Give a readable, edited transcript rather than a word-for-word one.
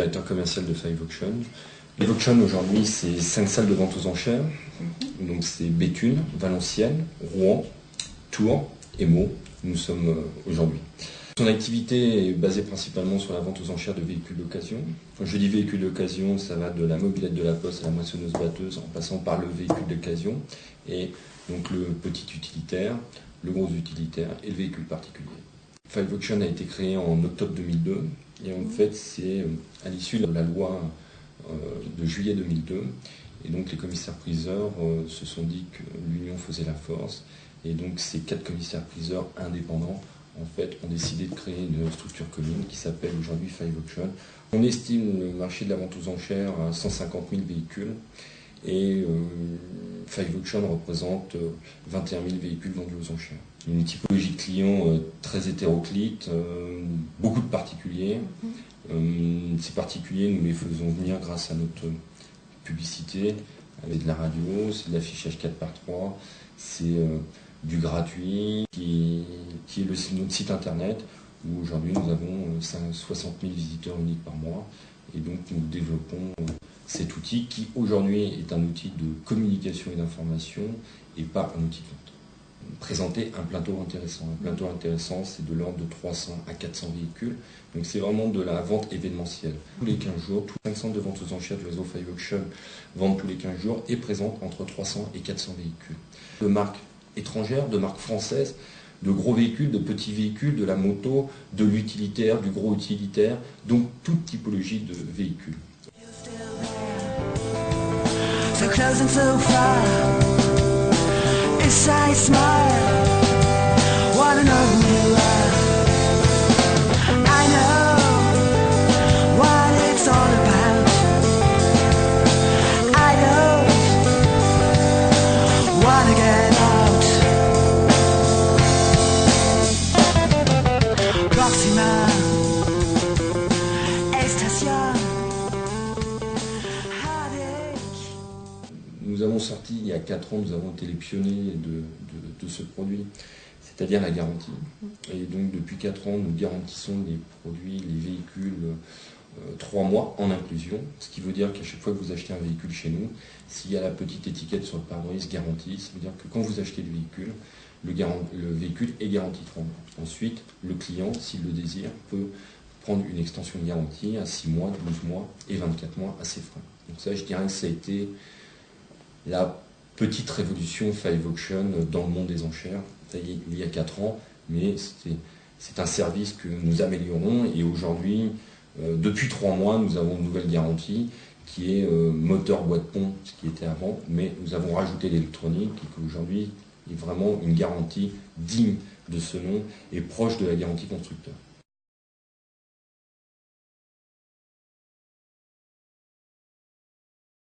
directeur commercial de Five Auction. Five Auction aujourd'hui, c'est 5 salles de vente aux enchères. Donc c'est Béthune, Valenciennes, Rouen, Tours et Meaux. Nous sommes aujourd'hui. Son activité est basée principalement sur la vente aux enchères de véhicules d'occasion. Quand je dis véhicules d'occasion, ça va de la mobilette de la Poste à la moissonneuse-batteuse en passant par le véhicule d'occasion et donc le petit utilitaire, le gros utilitaire et le véhicule particulier. Five Auction a été créé en octobre 2002 et en fait c'est à l'issue de la loi de juillet 2002 et donc les commissaires-priseurs se sont dit que l'union faisait la force et donc ces 4 commissaires-priseurs indépendants en fait ont décidé de créer une structure commune qui s'appelle aujourd'hui Five Auction. On estime le marché de la vente aux enchères à 150 000 véhicules et Five Auction représente 21 000 véhicules vendus aux enchères. Une typologie de clients très hétéroclite, beaucoup de particuliers. Ces particuliers, nous les faisons venir grâce à notre publicité, avec de la radio, c'est de l'affichage 4x3, c'est du gratuit, qui est notre site internet, où aujourd'hui nous avons 60 000 visiteurs uniques par mois. Et donc nous développons cet outil qui aujourd'hui est un outil de communication et d'information et pas un outil de vente. Présenter un plateau intéressant. Un plateau intéressant, c'est de l'ordre de 300 à 400 véhicules. Donc c'est vraiment de la vente événementielle. Tous les 15 jours, tous les 5 centres de vente aux enchères du réseau Five Auction vendent tous les 15 jours et présentent entre 300 et 400 véhicules. De marques étrangères, de marques françaises, de gros véhicules, de petits véhicules, de la moto, de l'utilitaire, du gros utilitaire, donc toute typologie de véhicules. So close and so far, as I smile, wanna know who you are. I know what it's all about. I don't wanna get out. Proxima, Estación. Nous avons sorti, il y a 4 ans, nous avons été les pionniers de ce produit, c'est-à-dire la garantie. Et donc depuis 4 ans, nous garantissons les produits, les véhicules 3 mois en inclusion, ce qui veut dire qu'à chaque fois que vous achetez un véhicule chez nous, s'il y a la petite étiquette sur le pare-brise garantie, ça veut dire que quand vous achetez le véhicule, le véhicule est garanti 3 mois. Ensuite, le client, s'il le désire, peut prendre une extension de garantie à 6 mois, 12 mois et 24 mois à ses frais. Donc ça, je dirais que ça a été la petite révolution Five Auction dans le monde des enchères, il y a 4 ans, mais c'est un service que nous améliorons et aujourd'hui, depuis 3 mois, nous avons une nouvelle garantie qui est moteur boîte pont, ce qui était avant, mais nous avons rajouté l'électronique et qu'aujourd'hui est vraiment une garantie digne de ce nom et proche de la garantie constructeur.